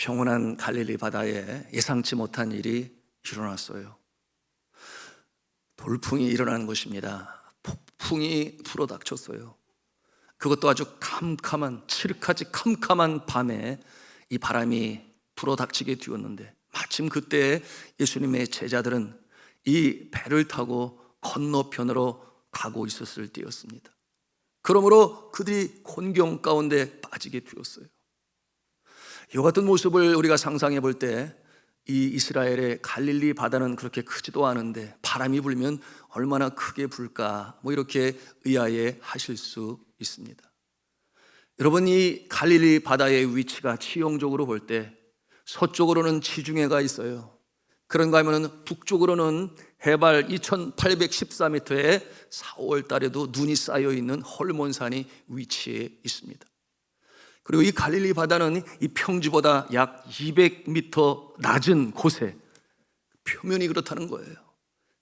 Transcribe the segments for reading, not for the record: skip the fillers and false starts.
평온한 갈릴리 바다에 예상치 못한 일이 일어났어요. 돌풍이 일어나는 것입니다. 폭풍이 불어닥쳤어요. 그것도 아주 캄캄한, 칠흑하지 캄캄한 밤에 이 바람이 불어닥치게 되었는데, 마침 그때 예수님의 제자들은 이 배를 타고 건너편으로 가고 있었을 때였습니다. 그러므로 그들이 곤경 가운데 빠지게 되었어요. 이와 같은 모습을 우리가 상상해 볼 때 이 이스라엘의 갈릴리 바다는 그렇게 크지도 않은데 바람이 불면 얼마나 크게 불까, 이렇게 의아해 하실 수 있습니다. 여러분, 이 갈릴리 바다의 위치가 지형적으로 볼 때 서쪽으로는 지중해가 있어요. 그런가 하면 북쪽으로는 해발 2814m에 4월 달에도 눈이 쌓여 있는 헐몬산이 위치해 있습니다. 그리고 이 갈릴리 바다는 이 평지보다 약 200m 낮은 곳에 표면이 그렇다는 거예요.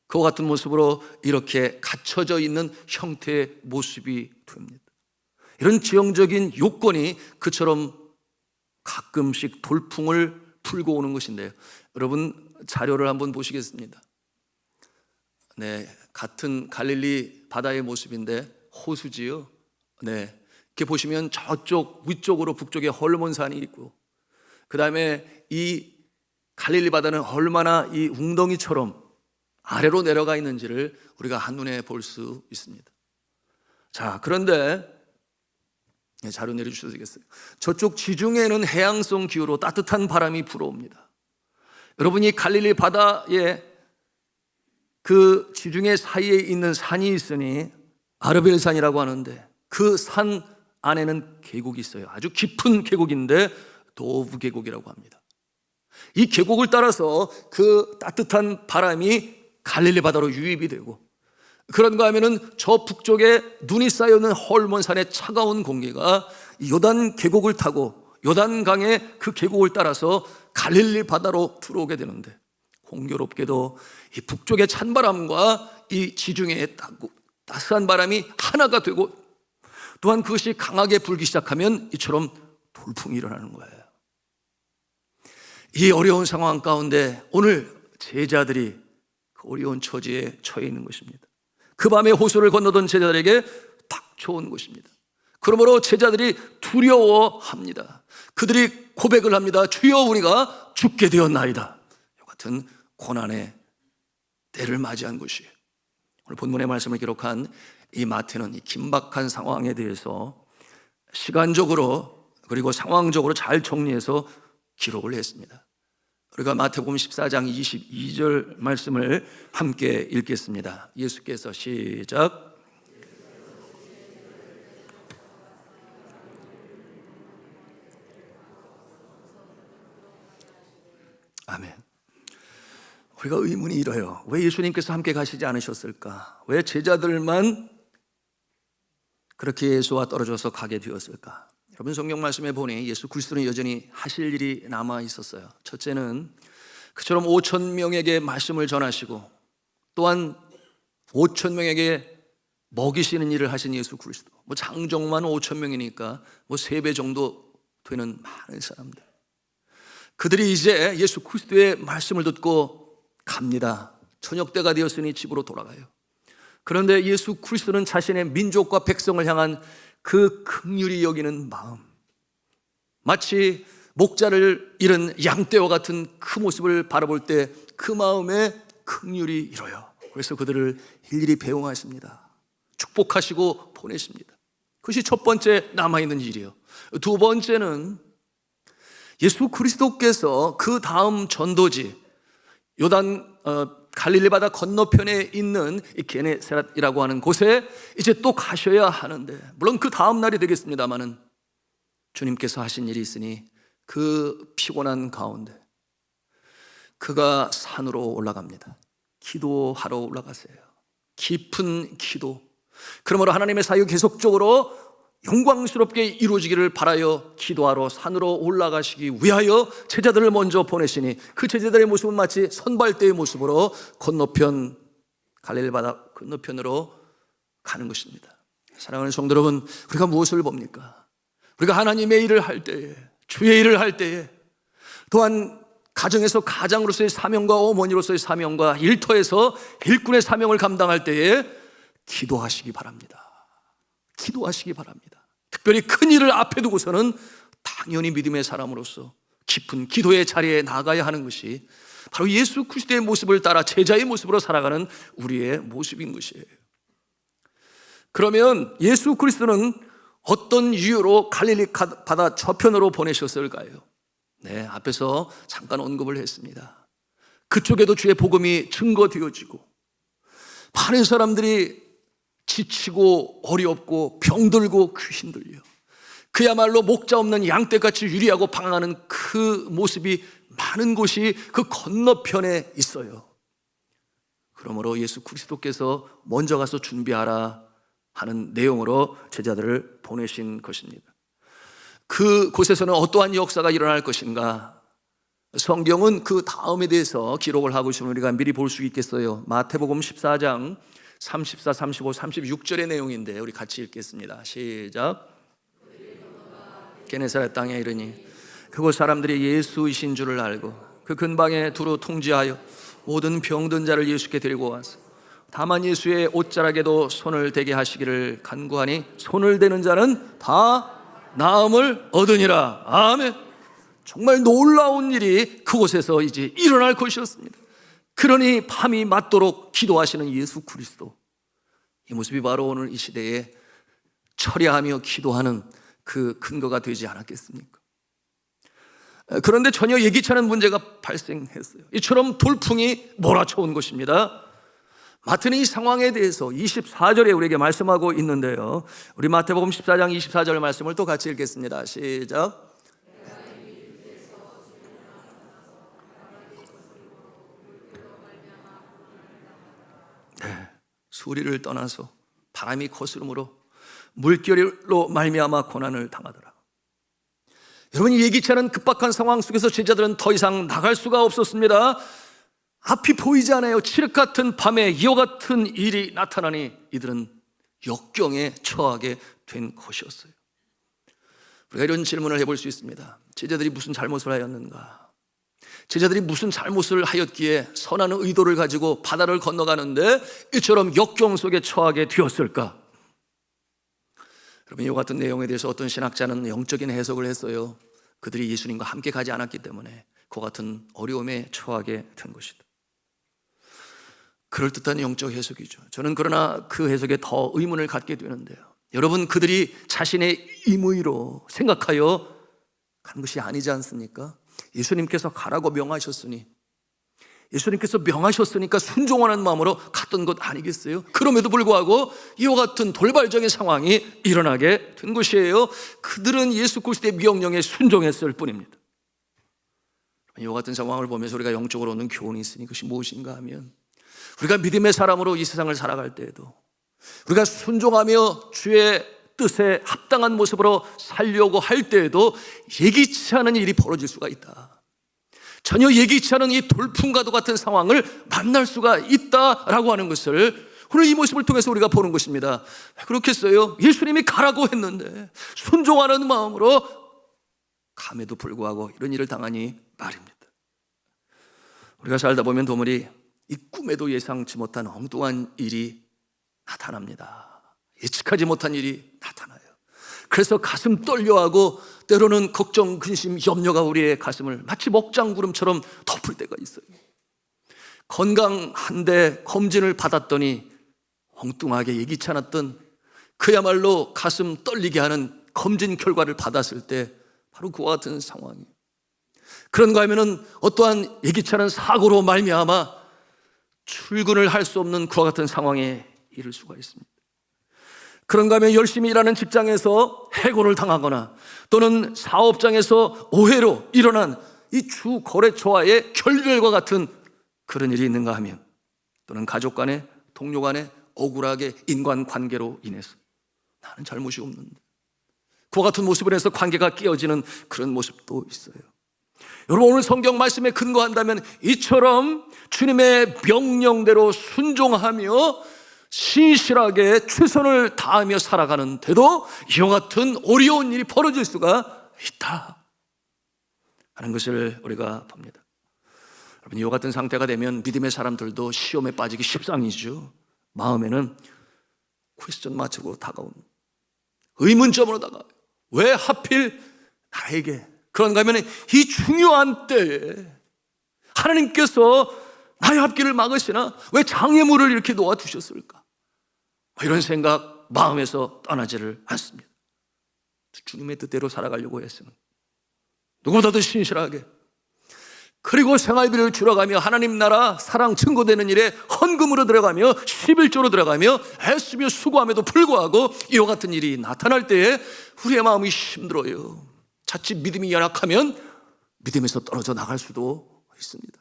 그와 같은 모습으로 이렇게 갖춰져 있는 형태의 모습이 됩니다. 이런 지형적인 요건이 그처럼 가끔씩 돌풍을 풀고 오는 것인데요. 여러분, 자료를 한번 보시겠습니다. 네, 같은 갈릴리 바다의 모습인데 호수지요. 네, 이렇게 보시면 저쪽 위쪽으로 북쪽에 헐몬산이 있고, 그 다음에 이 갈릴리 바다는 얼마나 이 웅덩이처럼 아래로 내려가 있는지를 우리가 한눈에 볼 수 있습니다. 자, 그런데 자료 내려주셔도 되겠어요. 저쪽 지중해는 해양성 기후로 따뜻한 바람이 불어옵니다. 여러분이 갈릴리 바다에 그 지중해 사이에 있는 산이 있으니 아르벨산이라고 하는데, 그 산 안에는 계곡이 있어요. 아주 깊은 계곡인데 도브 계곡이라고 합니다. 이 계곡을 따라서 그 따뜻한 바람이 갈릴리 바다로 유입이 되고, 그런가 하면은 저 북쪽에 눈이 쌓여있는 헐몬산의 차가운 공기가 요단 계곡을 타고 요단강의 그 계곡을 따라서 갈릴리 바다로 들어오게 되는데, 공교롭게도 이 북쪽의 찬바람과 이 지중해의 따스한 바람이 하나가 되고, 또한 그것이 강하게 불기 시작하면 이처럼 돌풍이 일어나는 거예요. 이 어려운 상황 가운데 오늘 제자들이 그 어려운 처지에 처해 있는 것입니다. 그 밤에 호수를 건너던 제자들에게 딱 좋은 것입니다. 그러므로 제자들이 두려워합니다. 그들이 고백을 합니다. 주여, 우리가 죽게 되었나이다. 이 같은 고난의 때를 맞이한 것이에요. 오늘 본문의 말씀을 기록한 이 마태는 이 긴박한 상황에 대해서 시간적으로 그리고 상황적으로 잘 정리해서 기록을 했습니다. 우리가 마태복음 14장 22절 말씀을 함께 읽겠습니다. 예수께서 시작. 아멘. 우리가 의문이 이래요. 왜 예수님께서 함께 가시지 않으셨을까? 왜 제자들만 그렇게 예수와 떨어져서 가게 되었을까? 여러분, 성경 말씀에 보니 예수 그리스도는 여전히 하실 일이 남아 있었어요. 첫째는 그처럼 5천 명에게 말씀을 전하시고, 또한 5천 명에게 먹이시는 일을 하신 예수 그리스도. 장정만 5천 명이니까 3배 정도 되는 많은 사람들. 그들이 이제 예수 그리스도의 말씀을 듣고 갑니다. 저녁 때가 되었으니 집으로 돌아가요. 그런데 예수 그리스도는 자신의 민족과 백성을 향한 그 긍휼히 여기는 마음, 마치 목자를 잃은 양떼와 같은 그 모습을 바라볼 때 그 마음에 긍휼이 일어요. 그래서 그들을 일일이 배웅하십니다. 축복하시고 보내십니다. 그것이 첫 번째 남아있는 일이에요. 두 번째는 예수 그리스도께서 그 다음 전도지 요단 갈릴리 바다 건너편에 있는 이 게네사렛이라고 하는 곳에 이제 또 가셔야 하는데, 물론 그 다음 날이 되겠습니다마는 주님께서 하신 일이 있으니 그 피곤한 가운데 그가 산으로 올라갑니다. 기도하러 올라가세요. 깊은 기도. 그러므로 하나님의 사역 계속적으로 영광스럽게 이루어지기를 바라여 기도하러 산으로 올라가시기 위하여 제자들을 먼저 보내시니, 그 제자들의 모습은 마치 선발대의 모습으로 건너편 갈릴리 바다 건너편으로 가는 것입니다. 사랑하는 성도 여러분, 우리가 무엇을 봅니까? 우리가 하나님의 일을 할 때에, 주의 일을 할 때에 또한 가정에서 가장으로서의 사명과 어머니로서의 사명과 일터에서 일꾼의 사명을 감당할 때에 기도하시기 바랍니다. 기도하시기 바랍니다. 특별히 큰 일을 앞에 두고서는 당연히 믿음의 사람으로서 깊은 기도의 자리에 나가야 하는 것이 바로 예수 그리스도의 모습을 따라 제자의 모습으로 살아가는 우리의 모습인 것이에요. 그러면 예수 그리스도는 어떤 이유로 갈릴리 바다 저편으로 보내셨을까요? 네, 앞에서 잠깐 언급을 했습니다. 그쪽에도 주의 복음이 증거되어지고 많은 사람들이 지치고 어렵고 병들고 귀신 들려 그야말로 목자 없는 양떼같이 유리하고 방황하는 그 모습이 많은 곳이 그 건너편에 있어요. 그러므로 예수 그리스도께서 먼저 가서 준비하라 하는 내용으로 제자들을 보내신 것입니다. 그곳에서는 어떠한 역사가 일어날 것인가? 성경은 그 다음에 대해서 기록을 하고 있으면 우리가 미리 볼 수 있겠어요. 마태복음 14장 34, 35, 36절의 내용인데 우리 같이 읽겠습니다. 시작. 게네사렛 땅에 이르니 그곳 사람들이 예수이신 줄을 알고 그 근방에 두루 통지하여 모든 병든 자를 예수께 데리고 와서 다만 예수의 옷자락에도 손을 대게 하시기를 간구하니 손을 대는 자는 다 나음을 얻으니라. 아멘. 정말 놀라운 일이 그곳에서 이제 일어날 것이었습니다. 그러니 밤이 맞도록 기도하시는 예수 그리스도, 이 모습이 바로 오늘 이 시대에 철야하며 기도하는 그 근거가 되지 않았겠습니까? 그런데 전혀 예기치 않은 문제가 발생했어요. 이처럼 돌풍이 몰아쳐온 것입니다. 마태는 이 상황에 대해서 24절에 우리에게 말씀하고 있는데요, 우리 마태복음 14장 24절 말씀을 또 같이 읽겠습니다. 시작. 네, 수리를 떠나서 바람이 거스름으로 물결로 말미암아 고난을 당하더라. 여러분, 예기치 않은 급박한 상황 속에서 제자들은 더 이상 나갈 수가 없었습니다. 앞이 보이지 않아요. 칠흑 같은 밤에 이와 같은 일이 나타나니 이들은 역경에 처하게 된 것이었어요. 우리가 이런 질문을 해볼 수 있습니다. 제자들이 무슨 잘못을 하였는가? 제자들이 무슨 잘못을 하였기에 선한 의도를 가지고 바다를 건너가는데 이처럼 역경 속에 처하게 되었을까? 여러분, 이와 같은 내용에 대해서 어떤 신학자는 영적인 해석을 했어요. 그들이 예수님과 함께 가지 않았기 때문에 그와 같은 어려움에 처하게 된 것이다. 그럴듯한 영적 해석이죠. 저는 그러나 그 해석에 더 의문을 갖게 되는데요, 여러분, 그들이 자신의 임의로 생각하여 간 것이 아니지 않습니까? 예수님께서 가라고 명하셨으니, 예수님께서 명하셨으니까 순종하는 마음으로 갔던 것 아니겠어요? 그럼에도 불구하고 이와 같은 돌발적인 상황이 일어나게 된 것이에요. 그들은 예수 그리스도의 명령에 순종했을 뿐입니다. 이와 같은 상황을 보면서 우리가 영적으로 얻는 교훈이 있으니 그것이 무엇인가 하면, 우리가 믿음의 사람으로 이 세상을 살아갈 때에도 우리가 순종하며 주의 뜻에 합당한 모습으로 살려고 할 때에도 예기치 않은 일이 벌어질 수가 있다. 전혀 예기치 않은 이 돌풍과도 같은 상황을 만날 수가 있다라고 하는 것을 오늘 이 모습을 통해서 우리가 보는 것입니다. 왜 그렇겠어요? 예수님이 가라고 했는데 순종하는 마음으로 감에도 불구하고 이런 일을 당하니 말입니다. 우리가 살다 보면 도무지 이 꿈에도 예상치 못한 엉뚱한 일이 나타납니다. 예측하지 못한 일이 나타나요. 그래서 가슴 떨려하고 때로는 걱정, 근심, 염려가 우리의 가슴을 마치 먹장구름처럼 덮을 때가 있어요. 건강한데 검진을 받았더니 엉뚱하게 예기치 않았던 그야말로 가슴 떨리게 하는 검진 결과를 받았을 때 바로 그와 같은 상황이에요. 그런가 하면은 어떠한 예기치 않은 사고로 말미암아 출근을 할 수 없는 그와 같은 상황에 이를 수가 있습니다. 그런가 하면 열심히 일하는 직장에서 해고를 당하거나 또는 사업장에서 오해로 일어난 이 주 거래처와의 결별과 같은 그런 일이 있는가 하면, 또는 가족 간에, 동료 간에 억울하게 인간관계로 인해서 나는 잘못이 없는데 그와 같은 모습을 해서 관계가 깨어지는 그런 모습도 있어요. 여러분, 오늘 성경 말씀에 근거한다면 이처럼 주님의 명령대로 순종하며 신실하게 최선을 다하며 살아가는데도 이와 같은 어려운 일이 벌어질 수가 있다. 하는 것을 우리가 봅니다. 여러분, 이와 같은 상태가 되면 믿음의 사람들도 시험에 빠지기 십상이죠. 마음에는 퀘스천 마크로 다가옵니다. 의문점으로 다가와요. 왜 하필 나에게? 그런가 하면 이 중요한 때에 하나님께서 나의 앞길을 막으시나 왜 장애물을 이렇게 놓아두셨을까? 이런 생각 마음에서 떠나지를 않습니다. 주님의 뜻대로 살아가려고 했으면 누구보다도 신실하게, 그리고 생활비를 줄여가며 하나님 나라 사랑 증거되는 일에 헌금으로 들어가며 11조로 들어가며 애쓰며 수고함에도 불구하고 이와 같은 일이 나타날 때에 우리의 마음이 힘들어요. 자칫 믿음이 연약하면 믿음에서 떨어져 나갈 수도 있습니다.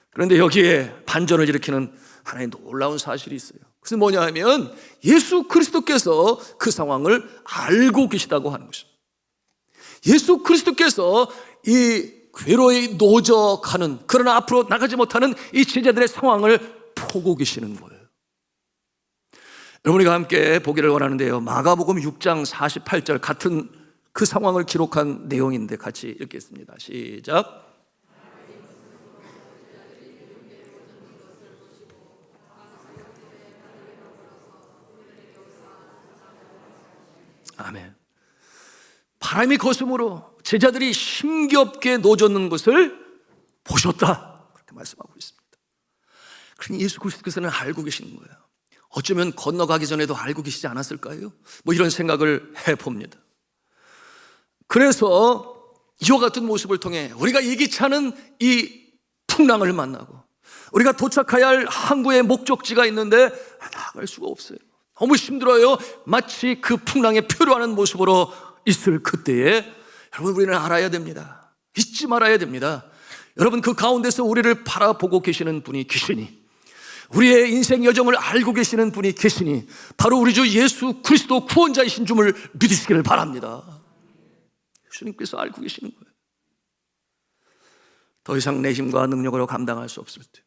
그런데 여기에 반전을 일으키는 하나의 놀라운 사실이 있어요. 그것은 뭐냐 하면 예수 그리스도께서 그 상황을 알고 계시다고 하는 것입니다. 예수 그리스도께서 이 괴로이 노적하는, 그러나 앞으로 나가지 못하는 이 제자들의 상황을 보고 계시는 거예요. 여러분과 함께 보기를 원하는데요, 마가복음 6장 48절 같은 그 상황을 기록한 내용인데 같이 읽겠습니다. 시작. 아멘. 바람이 거슴으로 제자들이 힘겹게 노젓는 것을 보셨다, 그렇게 말씀하고 있습니다. 그러니 예수 그리스도께서는 알고 계시는 거예요. 어쩌면 건너가기 전에도 알고 계시지 않았을까요? 이런 생각을 해봅니다. 그래서 이와 같은 모습을 통해 우리가 예기치 않은 이 풍랑을 만나고 우리가 도착해야 할 항구의 목적지가 있는데 나갈 수가 없어요. 너무 힘들어요. 마치 그 풍랑에 표류하는 모습으로 있을 그때에 여러분, 우리는 알아야 됩니다. 잊지 말아야 됩니다. 여러분, 그 가운데서 우리를 바라보고 계시는 분이 계시니, 우리의 인생 여정을 알고 계시는 분이 계시니 바로 우리 주 예수 그리스도 구원자이신 줄을 믿으시기를 바랍니다. 예수님께서 알고 계시는 거예요. 더 이상 내 힘과 능력으로 감당할 수 없을 때,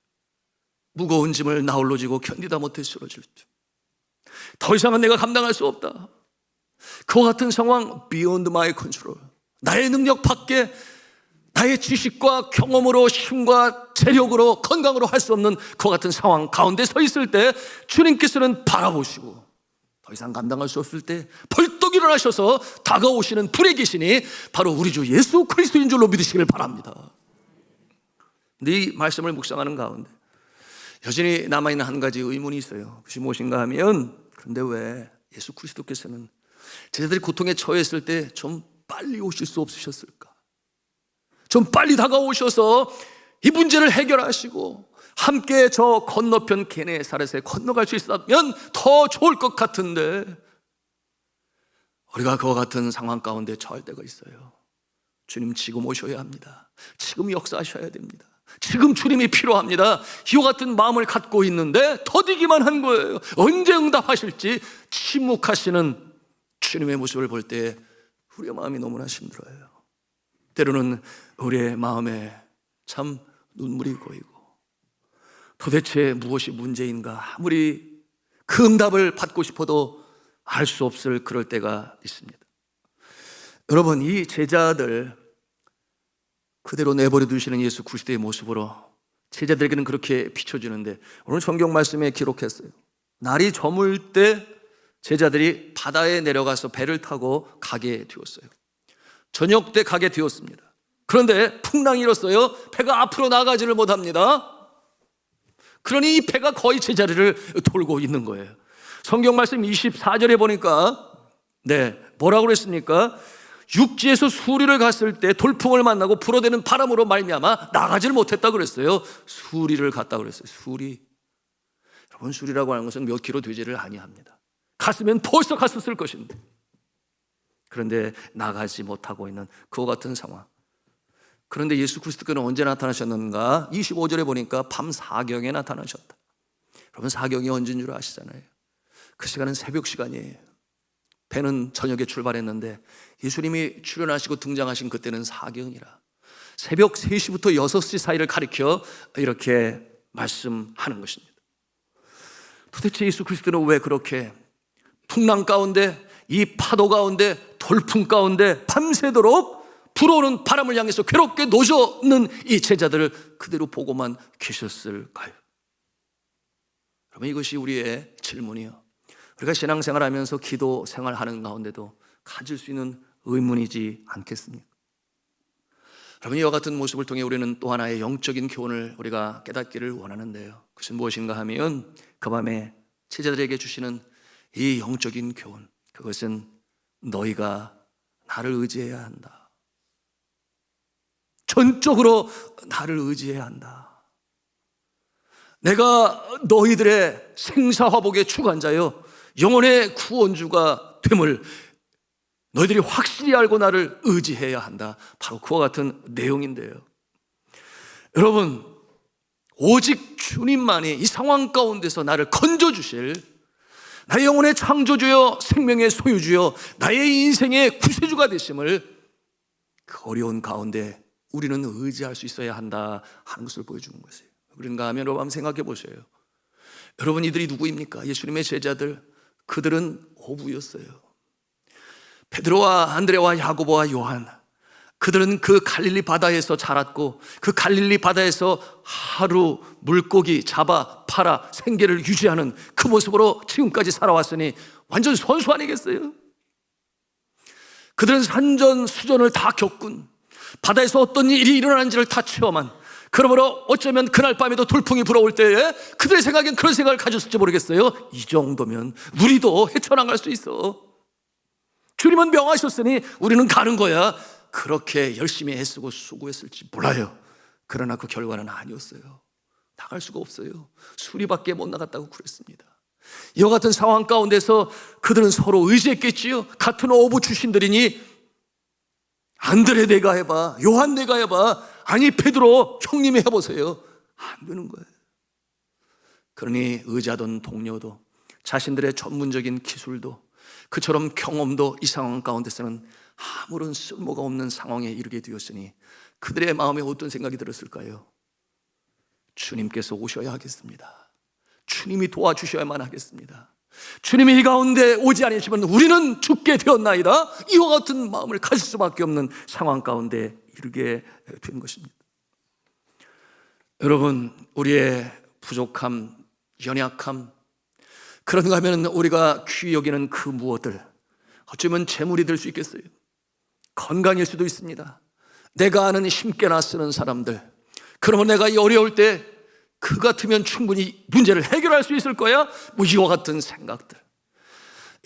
무거운 짐을 나홀로 지고 견디다 못해 쓰러질 때, 더 이상은 내가 감당할 수 없다, 그와 같은 상황, beyond my control, 나의 능력 밖에, 나의 지식과 경험으로, 힘과 재력으로, 건강으로 할 수 없는 그와 같은 상황 가운데 서 있을 때 주님께서는 바라보시고 더 이상 감당할 수 없을 때 벌떡 일어나셔서 다가오시는 분에 계시니 바로 우리 주 예수 그리스도인 줄로 믿으시길 바랍니다. 근데 이 말씀을 묵상하는 가운데 여전히 남아있는 한 가지 의문이 있어요. 그것이 무엇인가 하면, 그런데 왜 예수 그리스도께서는 제자들이 고통에 처했을 때 좀 빨리 오실 수 없으셨을까? 좀 빨리 다가오셔서 이 문제를 해결하시고 함께 저 건너편 게네사렛에 건너갈 수 있었다면 더 좋을 것 같은데, 우리가 그와 같은 상황 가운데 처할 때가 있어요. 주님, 지금 오셔야 합니다. 지금 역사하셔야 됩니다. 지금 주님이 필요합니다. 이와 같은 마음을 갖고 있는데 더디기만 한 거예요. 언제 응답하실지 침묵하시는 주님의 모습을 볼 때 우리의 마음이 너무나 힘들어요. 때로는 우리의 마음에 참 눈물이 고이고 도대체 무엇이 문제인가, 아무리 그 응답을 받고 싶어도 알 수 없을 그럴 때가 있습니다. 여러분, 이 제자들 그대로 내버려 두시는 예수 그리스도의 모습으로 제자들에게는 그렇게 비춰주는데, 오늘 성경 말씀에 기록했어요. 날이 저물 때 제자들이 바다에 내려가서 배를 타고 가게 되었어요. 저녁 때 가게 되었습니다. 그런데 풍랑이 일었어요. 배가 앞으로 나가지를 못합니다. 그러니 이 배가 거의 제자리를 돌고 있는 거예요. 성경 말씀 24절에 보니까 뭐라고 그랬습니까? 육지에서 수리를 갔을 때 돌풍을 만나고 불어대는 바람으로 말미암아 나가지를 못했다 그랬어요. 수리를 갔다 그랬어요. 수리. 여러분, 수리라고 하는 것은 몇 킬로 되지를 아니합니다. 갔으면 벌써 갔었을 것인데, 그런데 나가지 못하고 있는 그와 같은 상황. 그런데 예수 그리스도께서는 언제 나타나셨는가? 25절에 보니까 밤 사경에 나타나셨다. 여러분, 사경이 언제인 줄 아시잖아요. 그 시간은 새벽 시간이에요. 배는 저녁에 출발했는데 예수님이 출현하시고 등장하신 그때는 사경이라, 새벽 3시부터 6시 사이를 가리켜 이렇게 말씀하는 것입니다. 도대체 예수 그리스도는 왜 그렇게 풍랑 가운데, 이 파도 가운데, 돌풍 가운데 밤새도록 불어오는 바람을 향해서 괴롭게 노젓는 이 제자들을 그대로 보고만 계셨을까요? 여러분, 이것이 우리의 질문이요, 우리가 신앙생활하면서 기도 생활하는 가운데도 가질 수 있는 의문이지 않겠습니까? 여러분, 이와 같은 모습을 통해 우리는 또 하나의 영적인 교훈을 우리가 깨닫기를 원하는데요, 그것은 무엇인가 하면 그 밤에 제자들에게 주시는 이 영적인 교훈, 그것은 너희가 나를 의지해야 한다. 전적으로 나를 의지해야 한다. 내가 너희들의 생사화복의 주관자여 영혼의 구원주가 됨을 너희들이 확실히 알고 나를 의지해야 한다. 바로 그와 같은 내용인데요, 여러분, 오직 주님만이 이 상황 가운데서 나를 건져주실, 나의 영혼의 창조주여 생명의 소유주여 나의 인생의 구세주가 되심을 그 어려운 가운데 우리는 의지할 수 있어야 한다 하는 것을 보여주는 것이에요. 그런가 하면 여러분 한번 생각해 보세요. 여러분, 이들이 누구입니까? 예수님의 제자들, 그들은 어부였어요. 베드로와 안드레와 야고보와 요한, 그들은 그 갈릴리 바다에서 자랐고 그 갈릴리 바다에서 하루 물고기 잡아 팔아 생계를 유지하는 그 모습으로 지금까지 살아왔으니 완전 선수 아니겠어요? 그들은 산전수전을 다 겪은, 바다에서 어떤 일이 일어나는지를 다 체험한, 그러므로 어쩌면 그날 밤에도 돌풍이 불어올 때에 그들의 생각엔 그런 생각을 가졌을지 모르겠어요. 이 정도면 우리도 헤쳐나갈 수 있어. 주님은 명하셨으니 우리는 가는 거야. 그렇게 열심히 애쓰고 수고했을지 몰라요. 그러나 그 결과는 아니었어요. 나갈 수가 없어요. 수리밖에 못 나갔다고 그랬습니다. 이와 같은 상황 가운데서 그들은 서로 의지했겠지요. 같은 어부 출신들이니 안드레 내가 해봐, 요한 내가 해봐, 아니 베드로 형님이 해보세요. 안 되는 거예요. 그러니 의지하던 동료도, 자신들의 전문적인 기술도, 그처럼 경험도 이 상황 가운데서는 아무런 쓸모가 없는 상황에 이르게 되었으니 그들의 마음에 어떤 생각이 들었을까요? 주님께서 오셔야 하겠습니다. 주님이 도와주셔야만 하겠습니다. 주님이 이 가운데 오지 않으시면 우리는 죽게 되었나이다. 이와 같은 마음을 가질 수밖에 없는 상황 가운데 이르게 된 것입니다. 여러분, 우리의 부족함, 연약함, 그런가 하면 우리가 귀히 여기는 그 무엇들, 어쩌면 재물이 될 수 있겠어요. 건강일 수도 있습니다. 내가 아는 힘께나 쓰는 사람들, 그러면 내가 이 어려울 때 그 같으면 충분히 문제를 해결할 수 있을 거야, 뭐 이와 같은 생각들.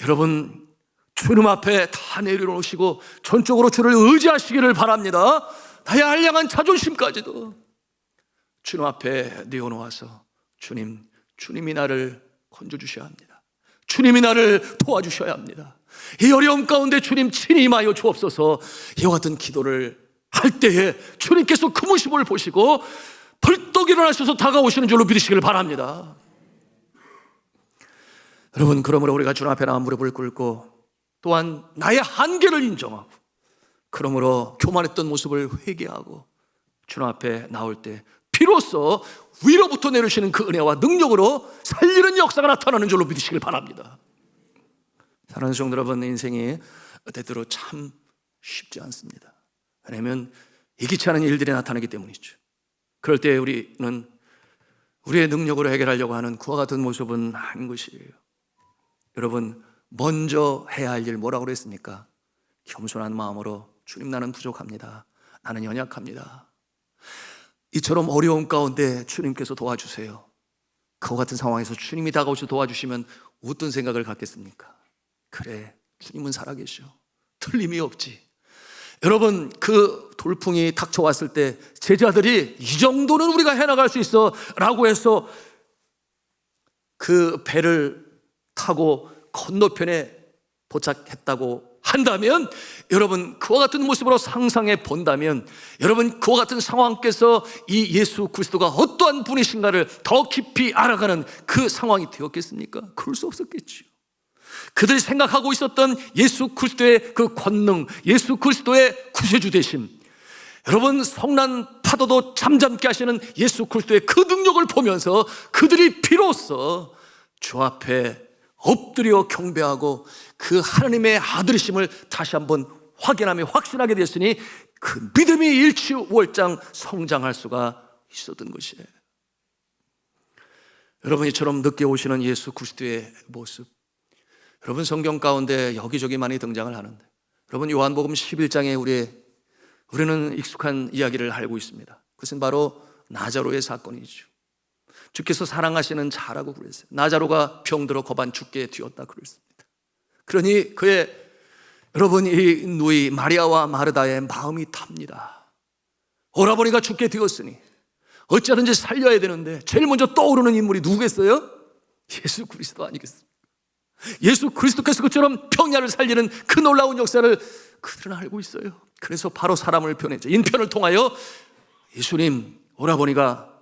여러분, 주님 앞에 다 내려놓으시고 전적으로 주를 의지하시기를 바랍니다. 나의 한량한 자존심까지도 주님 앞에 내어놓아서 주님이 나를 건져주셔야 합니다. 주님이 나를 도와주셔야 합니다. 이 어려움 가운데 주님 친히 임하여 주옵소서. 이와 같은 기도를 할 때에 주님께서 그 모습을 보시고 벌떡 일어나셔서 다가오시는 줄로 믿으시길 바랍니다. 여러분, 그러므로 우리가 주님 앞에 나와 무릎을 꿇고 또한 나의 한계를 인정하고, 그러므로 교만했던 모습을 회개하고 주님 앞에 나올 때 비로소 위로부터 내려오시는 그 은혜와 능력으로 살리는 역사가 나타나는 줄로 믿으시길 바랍니다. 사랑하는 성도 여러분, 인생이 때때로 참 쉽지 않습니다. 왜냐하면 예기치 않은 일들이 나타나기 때문이죠. 그럴 때 우리는 우리의 능력으로 해결하려고 하는 그와 같은 모습은 아닌 것이에요. 여러분, 먼저 해야 할 일 뭐라고 그랬습니까? 겸손한 마음으로 주님, 나는 부족합니다. 나는 연약합니다. 이처럼 어려운 가운데 주님께서 도와주세요. 그와 같은 상황에서 주님이 다가오셔서 도와주시면 어떤 생각을 갖겠습니까? 그래, 주님은 살아계셔. 틀림이 없지. 여러분, 그 돌풍이 닥쳐왔을 때 제자들이 이 정도는 우리가 해나갈 수 있어 라고 해서 그 배를 타고 건너편에 도착했다고 한다면, 여러분, 그와 같은 모습으로 상상해 본다면, 여러분, 그와 같은 상황께서 이 예수 그리스도가 어떠한 분이신가를 더 깊이 알아가는 그 상황이 되었겠습니까? 그럴 수 없었겠지요. 그들이 생각하고 있었던 예수 그리스도의 그 권능, 예수 그리스도의 구세주 되심, 여러분, 성난 파도도 잠잠케 하시는 예수 그리스도의 그 능력을 보면서 그들이 비로소 주 앞에 엎드려 경배하고 그 하나님의 아들이심을 다시 한번 확인하며 확신하게 됐으니, 그 믿음이 일취월장 성장할 수가 있었던 것이에요. 여러분, 이처럼 늦게 오시는 예수 그리스도의 모습, 여러분 성경 가운데 여기저기 많이 등장을 하는데, 여러분 요한복음 11장에 우리는 익숙한 이야기를 알고 있습니다. 그것은 바로 나자로의 사건이죠. 주께서 사랑하시는 자라고 그랬어요. 나자로가 병들어 거반 죽게 되었다 그랬습니다. 그러니 여러분 이 누이 마리아와 마르다의 마음이 탑니다. 오라버니가 죽게 되었으니 어찌하든지 살려야 되는데 제일 먼저 떠오르는 인물이 누구겠어요? 예수 그리스도 아니겠습니까? 예수 그리스도께서 그처럼 병야를 살리는 그 놀라운 역사를 그들은 알고 있어요. 그래서 바로 사람을 보냈죠. 인편을 통하여 예수님, 오라버니가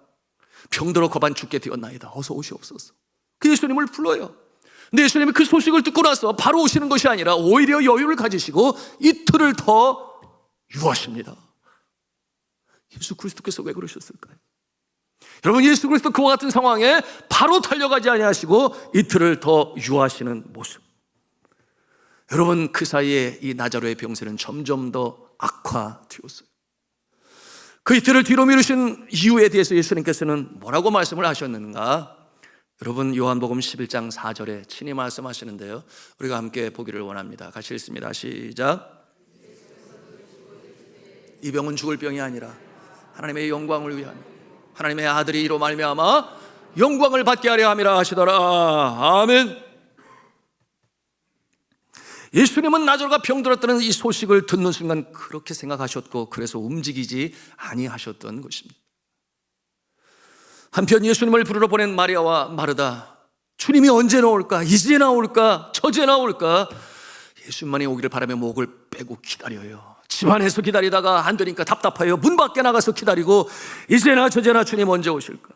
병들어 거반 죽게 되었나이다. 어서 오시옵소서. 그 예수님을 불러요. 근데 예수님이 그 소식을 듣고 나서 바로 오시는 것이 아니라 오히려 여유를 가지시고 이틀을 더 유하십니다. 예수 그리스도께서 왜 그러셨을까요? 여러분, 예수 그리스도 그와 같은 상황에 바로 달려가지 아니하시고 이틀을 더 유하시는 모습. 여러분, 그 사이에 이 나자로의 병세는 점점 더 악화되었어요. 그 이틀을 뒤로 미루신 이유에 대해서 예수님께서는 뭐라고 말씀을 하셨는가? 여러분, 요한복음 11장 4절에 친히 말씀하시는데요, 우리가 함께 보기를 원합니다. 같이 읽습니다. 시작. 이 병은 죽을 병이 아니라 하나님의 영광을 위한, 하나님의 아들이 이로 말미암아 영광을 받게 하려 함이라 하시더라. 아멘. 예수님은 나자로가 병들었다는 이 소식을 듣는 순간 그렇게 생각하셨고, 그래서 움직이지 아니하셨던 것입니다. 한편 예수님을 부르러 보낸 마리아와 마르다, 주님이 언제 나올까? 이제 나올까? 저제 나올까? 예수님만이 오기를 바라며 목을 빼고 기다려요. 집안에서 기다리다가 안 되니까 답답해요. 문 밖에 나가서 기다리고, 이제나 저제나 주님 언제 오실까?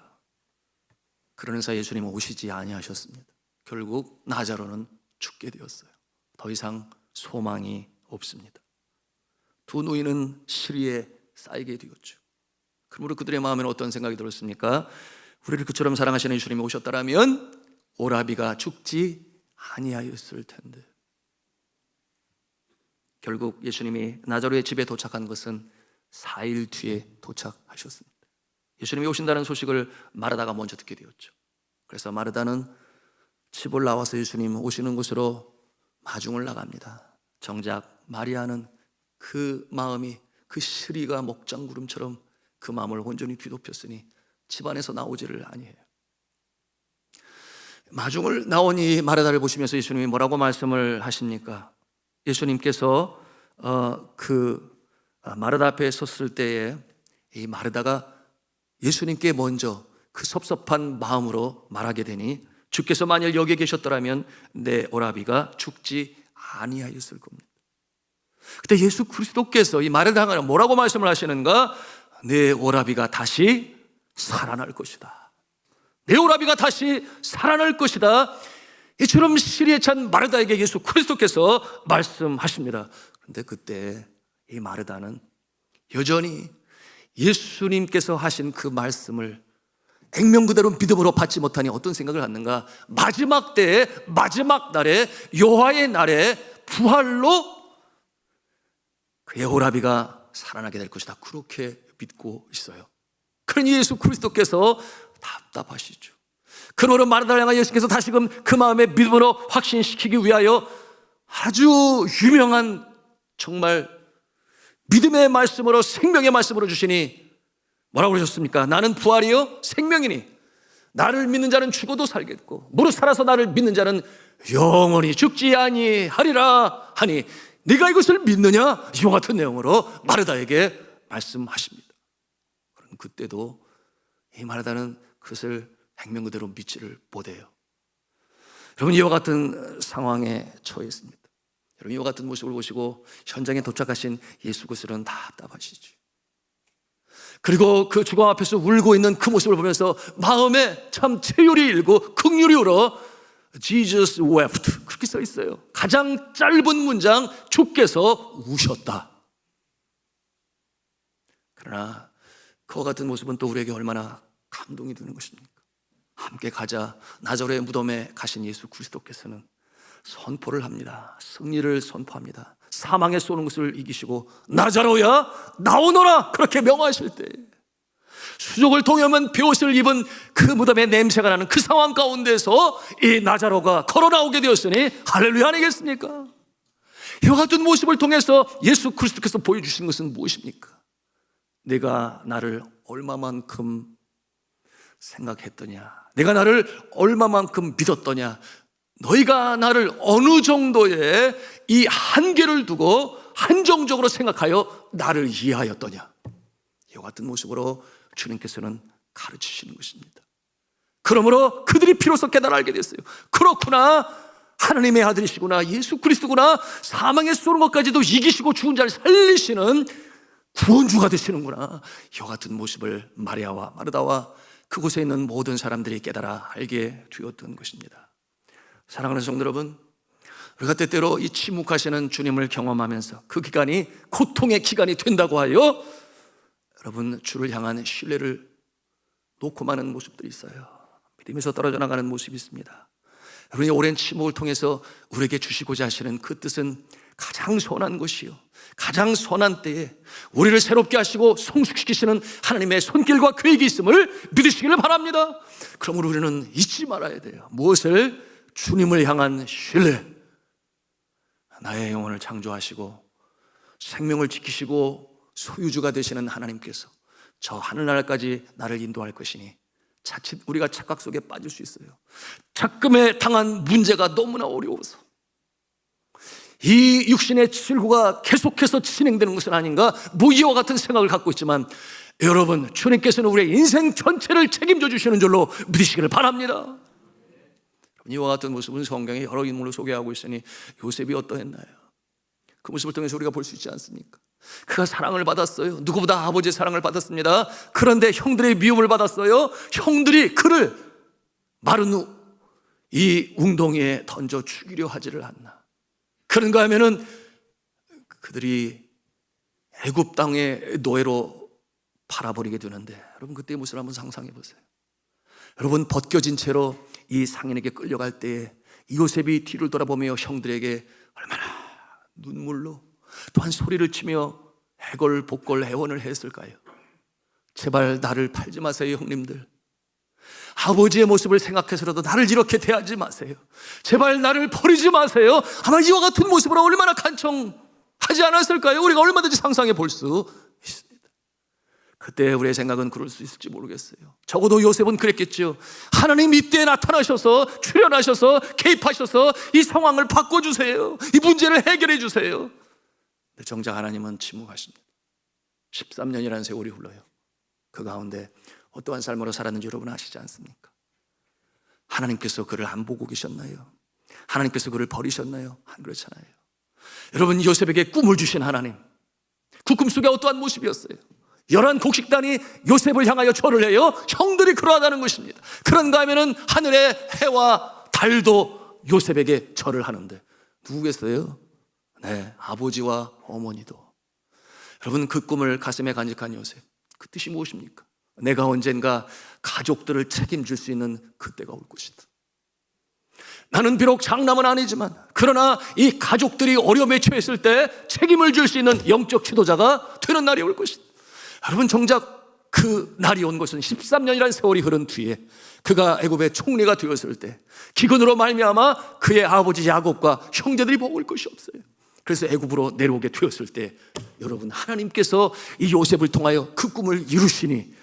그러는 사이 예수님은 오시지 아니하셨습니다. 결국 나자로는 죽게 되었어요. 더 이상 소망이 없습니다. 두 누이는 시리에 쌓이게 되었죠. 그러므로 그들의 마음에는 어떤 생각이 들었습니까? 우리를 그처럼 사랑하시는 예수님이 오셨다라면 오라비가 죽지 아니하였을 텐데. 결국 예수님이 나자로의 집에 도착한 것은 4일 뒤에 도착하셨습니다. 예수님이 오신다는 소식을 마르다가 먼저 듣게 되었죠. 그래서 마르다는 집을 나와서 예수님 오시는 곳으로 마중을 나갑니다. 정작 마리아는 그 마음이, 그 시리가 목장구름처럼 그 마음을 온전히 뒤덮였으니 집안에서 나오지를 아니해요. 마중을 나오니 마르다를 보시면서 예수님이 뭐라고 말씀을 하십니까? 예수님께서 마르다 앞에 섰을 때에 이 마르다가 예수님께 먼저 그 섭섭한 마음으로 말하게 되니, 주께서 만일 여기에 계셨더라면 내 오라비가 죽지 아니하였을 겁니다. 그때 예수 그리스도께서 이 마르다가 뭐라고 말씀을 하시는가? 내 오라비가 다시 살아날 것이다. 내 오라비가 다시 살아날 것이다. 이처럼 시리에 찬 마르다에게 예수 그리스도께서 말씀하십니다. 그런데 그때 이 마르다는 여전히 예수님께서 하신 그 말씀을 액면 그대로 믿음으로 받지 못하니 어떤 생각을 갖는가? 마지막 때에, 마지막 날에, 여호와의 날에 부활로 그의 오라비가 살아나게 될 것이다. 그렇게 믿고 있어요. 그러니 예수 그리스도께서 답답하시죠. 그러므로 마르다를 향하여 예수께서 다시금 그 마음의 믿음으로 확신시키기 위하여 아주 유명한, 정말 믿음의 말씀으로, 생명의 말씀으로 주시니 뭐라고 그러셨습니까? 나는 부활이요 생명이니 나를 믿는 자는 죽어도 살겠고 무릇 살아서 나를 믿는 자는 영원히 죽지 아니하리라 하니 네가 이것을 믿느냐? 이와 같은 내용으로 마르다에게 말씀하십니다. 그럼 그때도 이 마르다는 그것을 액면 그대로 믿지를 못해요. 여러분, 이와 같은 상황에 처했습니다. 여러분, 이와 같은 모습을 보시고 현장에 도착하신 예수 그리스도는 답답하시죠. 그리고 그 주방 앞에서 울고 있는 그 모습을 보면서 마음에 참 채율이 일고 긍휼이 울어 Jesus wept, 그렇게 써 있어요. 가장 짧은 문장, 주께서 우셨다. 그러나 그와 같은 모습은 또 우리에게 얼마나 감동이 되는 것입니까? 함께 가자 나자로의 무덤에 가신 예수 그리스도께서는 선포를 합니다. 승리를 선포합니다. 사망에 쏘는 것을 이기시고 나자로야 나오너라 그렇게 명하실 때, 수족을 통하면 베옷을 입은 그 무덤의 냄새가 나는 그 상황 가운데서 이 나자로가 걸어 나오게 되었으니 할렐루야 아니겠습니까? 이와 같은 모습을 통해서 예수 그리스도께서 보여주신 것은 무엇입니까? 내가 나를 얼마만큼 생각했더냐, 내가 나를 얼마만큼 믿었더냐, 너희가 나를 어느 정도의 이 한계를 두고 한정적으로 생각하여 나를 이해하였더냐. 이와 같은 모습으로 주님께서는 가르치시는 것입니다. 그러므로 그들이 비로소 깨달아 알게 됐어요. 그렇구나, 하나님의 아들이시구나, 예수 그리스도구나, 사망에 쏘는 것까지도 이기시고 죽은 자를 살리시는 구원주가 되시는구나. 이와 같은 모습을 마리아와 마르다와 그곳에 있는 모든 사람들이 깨달아 알게 되었던 것입니다. 사랑하는 성도 여러분, 우리가 때때로 이 침묵하시는 주님을 경험하면서 그 기간이 고통의 기간이 된다고 하여 여러분 주를 향한 신뢰를 놓고 마는 모습들이 있어요. 믿음에서 떨어져 나가는 모습이 있습니다. 여러분이 오랜 침묵을 통해서 우리에게 주시고자 하시는 그 뜻은 가장 선한 것이요, 가장 선한 때에 우리를 새롭게 하시고 성숙시키시는 하나님의 손길과 계획이 있음을 믿으시기를 바랍니다. 그러므로 우리는 잊지 말아야 돼요. 무엇을? 주님을 향한 신뢰. 나의 영혼을 창조하시고 생명을 지키시고 소유주가 되시는 하나님께서 저 하늘나라까지 나를 인도할 것이니 자칫 우리가 착각 속에 빠질 수 있어요. 작금에 당한 문제가 너무나 어려워서 이 육신의 출구가 계속해서 진행되는 것은 아닌가, 이와 같은 생각을 갖고 있지만 여러분, 주님께서는 우리의 인생 전체를 책임져 주시는 줄로 믿으시기를 바랍니다. 이와 같은 모습은 성경에 여러 인물을 소개하고 있으니 요셉이 어떠했나요? 그 모습을 통해서 우리가 볼 수 있지 않습니까? 그가 사랑을 받았어요. 누구보다 아버지의 사랑을 받았습니다. 그런데 형들의 미움을 받았어요. 형들이 그를 마른 이 웅덩이에 던져 죽이려 하지를 않나. 그런가 하면은 그들이 애굽 땅의 노예로 팔아버리게 되는데, 여러분 그때의 모습을 한번 상상해 보세요. 여러분 벗겨진 채로 이 상인에게 끌려갈 때에 요셉이 뒤를 돌아보며 형들에게 얼마나 눈물로 또한 소리를 치며 해골복골 애원을 했을까요? 제발 나를 팔지 마세요 형님들. 아버지의 모습을 생각해서라도 나를 이렇게 대하지 마세요. 제발 나를 버리지 마세요. 아마 이와 같은 모습으로 얼마나 간청하지 않았을까요? 우리가 얼마든지 상상해 볼 수 있습니다. 그때 우리의 생각은 그럴 수 있을지 모르겠어요. 적어도 요셉은 그랬겠죠. 하나님 이때에 나타나셔서 출연하셔서 개입하셔서 이 상황을 바꿔주세요. 이 문제를 해결해 주세요. 근데 정작 하나님은 침묵하십니다. 13년이라는 세월이 흘러요. 그 가운데 어떠한 삶으로 살았는지 여러분 아시지 않습니까? 하나님께서 그를 안 보고 계셨나요? 하나님께서 그를 버리셨나요? 안 그렇잖아요. 여러분, 요셉에게 꿈을 주신 하나님, 그 꿈 속에 어떠한 모습이었어요? 11 곡식단이 요셉을 향하여 절을 해요. 형들이 그러하다는 것입니다. 그런가 하면은 하늘의 해와 달도 요셉에게 절을 하는데 누구겠어요? 네, 아버지와 어머니도. 여러분, 그 꿈을 가슴에 간직한 요셉, 그 뜻이 무엇입니까? 내가 언젠가 가족들을 책임질 수 있는 그때가 올 것이다. 나는 비록 장남은 아니지만 그러나 이 가족들이 어려움에 처했을 때 책임을 질 수 있는 영적 지도자가 되는 날이 올 것이다. 여러분, 정작 그 날이 온 것은 13년이라는 세월이 흐른 뒤에 그가 애굽의 총리가 되었을 때 기근으로 말미암아 그의 아버지 야곱과 형제들이 먹을 것이 없어요. 그래서 애굽으로 내려오게 되었을 때 여러분, 하나님께서 이 요셉을 통하여 그 꿈을 이루시니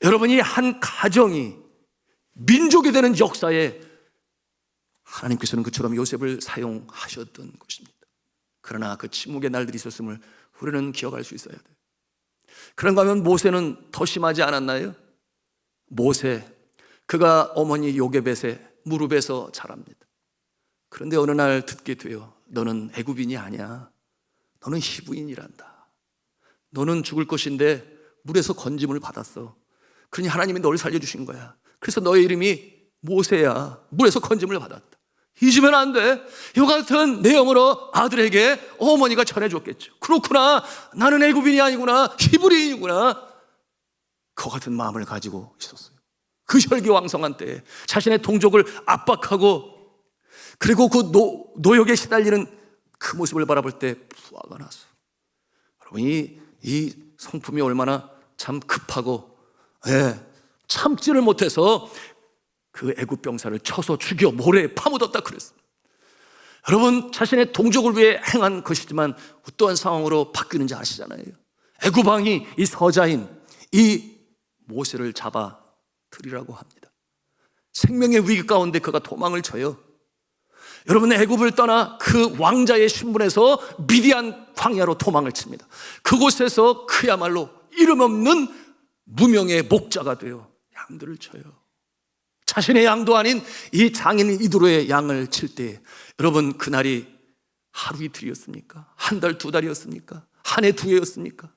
여러분이 한 가정이 민족이 되는 역사에 하나님께서는 그처럼 요셉을 사용하셨던 것입니다. 그러나 그 침묵의 날들이 있었음을 우리는 기억할 수 있어야 돼요. 그런가 하면 모세는 더 심하지 않았나요? 모세, 그가 어머니 요게벳의 무릎에서 자랍니다. 그런데 어느 날 듣게 돼요. 너는 애굽인이 아니야. 너는 히브인이란다. 너는 죽을 것인데 물에서 건짐을 받았어. 그러니 하나님이 너를 살려주신 거야. 그래서 너의 이름이 모세야. 물에서 건짐을 받았다. 잊으면 안 돼. 이와 같은 내용으로 아들에게 어머니가 전해줬겠죠. 그렇구나, 나는 애굽인이 아니구나, 히브리인이구나. 그와 같은 마음을 가지고 있었어요. 그 혈기왕성한 때에 자신의 동족을 압박하고 그리고 그 노역에 시달리는 그 모습을 바라볼 때 부하가 났어. 여러분, 이 성품이 얼마나 참 급하고, 참지를 못해서 그 애굽 병사를 쳐서 죽여 모래에 파묻었다 그랬습니다. 여러분, 자신의 동족을 위해 행한 것이지만 어떠한 상황으로 바뀌는지 아시잖아요. 애굽 왕이 이 서자인 이 모세를 잡아 들이라고 합니다. 생명의 위기 가운데 그가 도망을 쳐요. 여러분, 애굽을 떠나 그 왕자의 신분에서 미디안 광야로 도망을 칩니다. 그곳에서 그야말로 이름 없는 무명의 목자가 되어 양들을 쳐요. 자신의 양도 아닌 이 장인 이두로의 양을 칠 때, 여러분, 그날이 하루 이틀이었습니까? 한 달, 두 달이었습니까? 한 해, 두 해였습니까?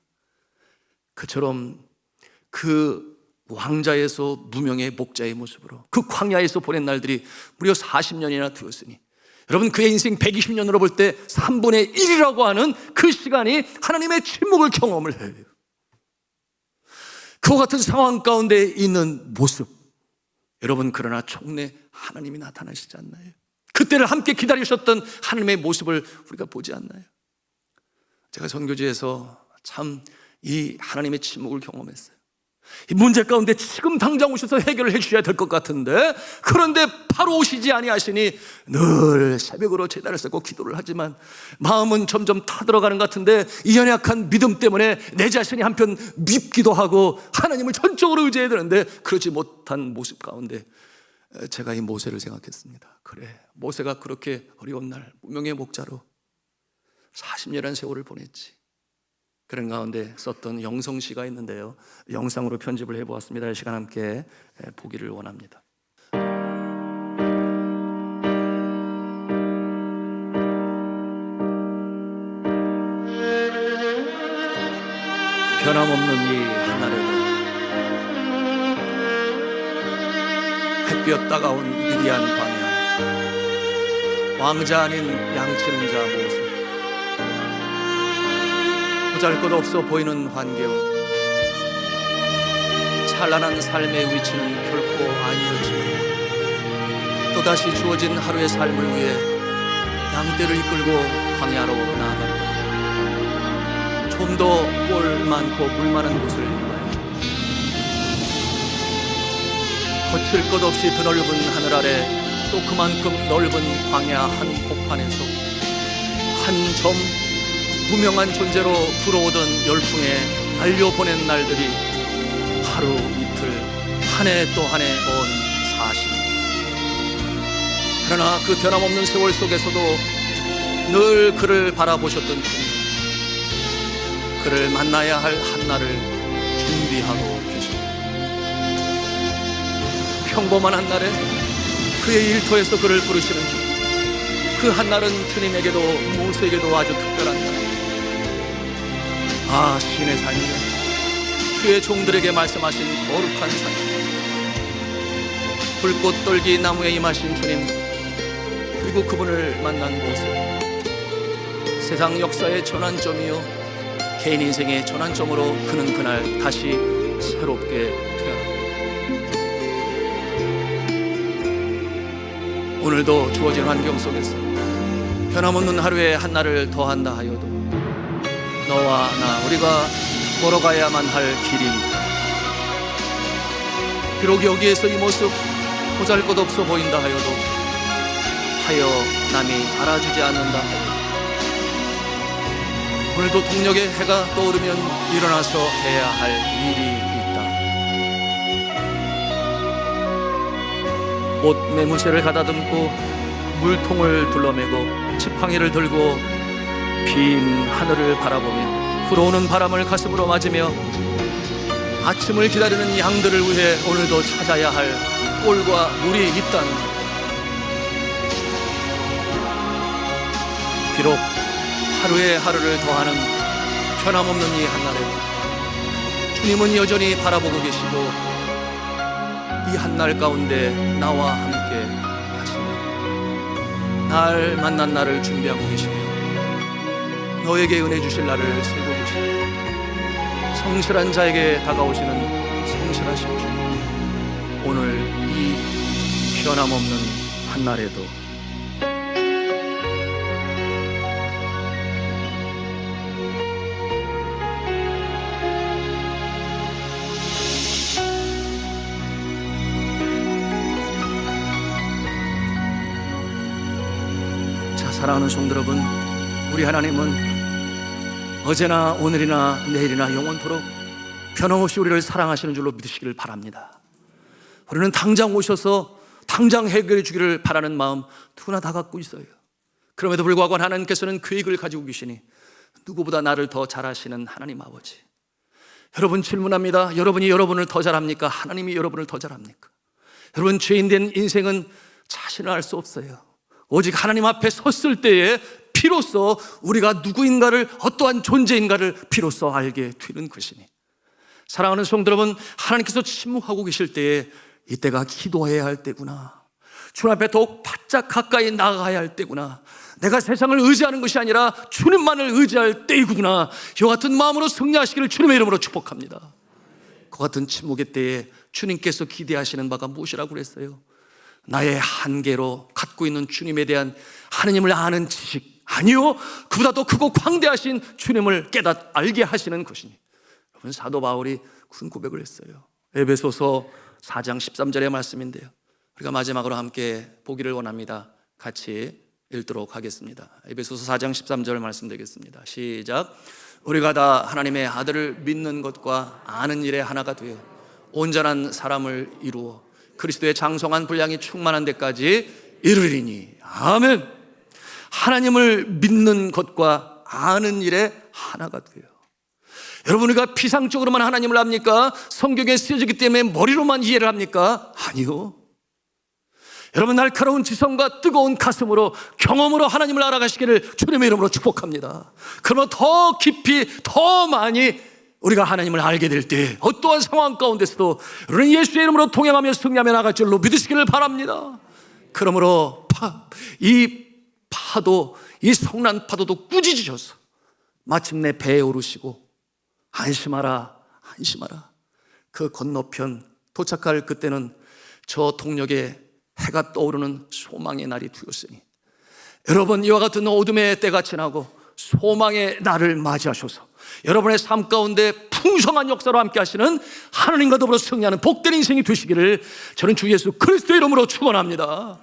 그처럼 그 왕자에서 무명의 목자의 모습으로 그 광야에서 보낸 날들이 무려 40년이나 되었으니, 여러분, 그의 인생 120년으로 볼 때 3분의 1이라고 하는 그 시간이 하나님의 침묵을 경험을 해요. 그와 같은 상황 가운데 있는 모습, 여러분, 그러나 총내 하나님이 나타나시지 않나요? 그때를 함께 기다리셨던 하나님의 모습을 우리가 보지 않나요? 제가 선교지에서 참 이 하나님의 침묵을 경험했어요. 이 문제 가운데 지금 당장 오셔서 해결을 해 주셔야 될 것 같은데, 그런데 바로 오시지 아니하시니 늘 새벽으로 제단을 쌓고 기도를 하지만 마음은 점점 타들어가는 것 같은데, 이 연약한 믿음 때문에 내 자신이 한편 밉기도 하고 하나님을 전적으로 의지해야 되는데 그러지 못한 모습 가운데 제가 이 모세를 생각했습니다. 그래, 모세가 그렇게 어려운 날 무명의 목자로 40년이라는 세월을 보냈지. 그런 가운데 썼던 영성시가 있는데요, 영상으로 편집을 해보았습니다. 이 시간 함께 보기를 원합니다. 변함없는 이 한날에도 햇볕 따가운 미디안 광야, 왕자 아닌 양치는 자 모세, 보잘것없어 보이는 환경, 찬란한 삶의 위치는 결코 아니었지만 또다시 주어진 하루의 삶을 위해 양떼를 이끌고 광야로 나아갔다. 좀 더 꼴 많고 물 많은 곳을 이루어야 거칠 것 없이 드넓은 하늘 아래 또 그만큼 넓은 광야 한 폭판에서 한 점 무명한 존재로 불어오던 열풍에 날려보낸 날들이 하루 이틀, 한 해 또 한 해 온 40년. 그러나 그 변함없는 세월 속에서도 늘 그를 바라보셨던 주님, 그를 만나야 할 한날을 준비하고 계십니다. 평범한 한날에 그의 일터에서 그를 부르시는 주님, 그 한날은 주님에게도 모세에게도 아주 특별한 날. 아, 신의 삶이여, 그의 종들에게 말씀하신 거룩한 삶, 불꽃 떨기 나무에 임하신 주님, 그리고 그분을 만난 모습, 세상 역사의 전환점이요 개인 인생의 전환점으로 그는 그날 다시 새롭게 태어납니다. 오늘도 주어진 환경 속에서 변함없는 하루의 한날을 더한다 하여도 너와 나, 우리가 걸어가야만 할 길입니다. 비록 여기에서 이 모습 보잘것없어 보인다 하여도 하여 남이 알아주지 않는다 하여도 오늘도 동력의 해가 떠오르면 일어나서 해야 할 일이 있다. 옷 매무새를 가다듬고 물통을 둘러매고 지팡이를 들고 빈 하늘을 바라보며 불어오는 바람을 가슴으로 맞으며 아침을 기다리는 양들을 위해 오늘도 찾아야 할 꼴과 물이 있다는 것. 비록 하루에 하루를 더하는 변함없는 이 한날에 주님은 여전히 바라보고 계시고 이 한날 가운데 나와 함께 하시며 날 만난 날을 준비하고 계시며 너에게 은혜 주실 날을 세우고 계시며 성실한 자에게 다가오시는 성실하신 주님, 오늘 이 변함없는 한날에도 사랑하는 성도 여러분, 우리 하나님은 어제나 오늘이나 내일이나 영원토록 변함없이 우리를 사랑하시는 줄로 믿으시기를 바랍니다. 우리는 당장 오셔서 당장 해결해 주기를 바라는 마음 누구나 다 갖고 있어요. 그럼에도 불구하고 하나님께서는 계획을 가지고 계시니 누구보다 나를 더 잘하시는 하나님 아버지. 여러분 질문합니다. 여러분이 여러분을 더 잘합니까? 하나님이 여러분을 더 잘합니까? 여러분, 죄인된 인생은 자신을 알 수 없어요. 오직 하나님 앞에 섰을 때에 비로소 우리가 누구인가를, 어떠한 존재인가를 비로소 알게 되는 것이니, 사랑하는 성도 여러분, 하나님께서 침묵하고 계실 때에 이때가 기도해야 할 때구나, 주님 앞에 더욱 바짝 가까이 나아가야 할 때구나, 내가 세상을 의지하는 것이 아니라 주님만을 의지할 때이구나, 이와 같은 마음으로 승리하시기를 주님의 이름으로 축복합니다. 그 같은 침묵의 때에 주님께서 기대하시는 바가 무엇이라고 그랬어요? 나의 한계로 갖고 있는 주님에 대한 하나님을 아는 지식, 아니요, 그보다 더 크고 광대하신 주님을 알게 하시는 것이니, 여러분, 사도 바울이 큰 고백을 했어요. 에베소서 4장 13절의 말씀인데요, 우리가 마지막으로 함께 보기를 원합니다. 같이 읽도록 하겠습니다. 에베소서 4장 13절 말씀드리겠습니다. 시작. 우리가 다 하나님의 아들을 믿는 것과 아는 일에 하나가 되어 온전한 사람을 이루어 그리스도의 장성한 분량이 충만한 데까지 이르리니. 아멘. 하나님을 믿는 것과 아는 일에 하나가 돼요. 여러분, 우리가 피상적으로만 하나님을 압니까? 성경에 쓰여지기 때문에 머리로만 이해를 합니까? 아니요. 여러분, 날카로운 지성과 뜨거운 가슴으로 경험으로 하나님을 알아가시기를 주님의 이름으로 축복합니다. 그러면 더 깊이, 더 많이 우리가 하나님을 알게 될 때 어떠한 상황 가운데서도 우리는 예수의 이름으로 동행하며 승리하며 나갈 줄로 믿으시기를 바랍니다. 그러므로 이 파도, 이 성난 파도도 꾸짖으셔서 마침내 배에 오르시고 안심하라, 안심하라. 그 건너편 도착할 그때는 저 동력에 해가 떠오르는 소망의 날이 되었으니, 여러분, 이와 같은 어둠의 때가 지나고 소망의 날을 맞이하셔서 여러분의 삶 가운데 풍성한 역사로 함께 하시는 하나님과 더불어 승리하는 복된 인생이 되시기를 저는 주 예수 그리스도의 이름으로 축원합니다.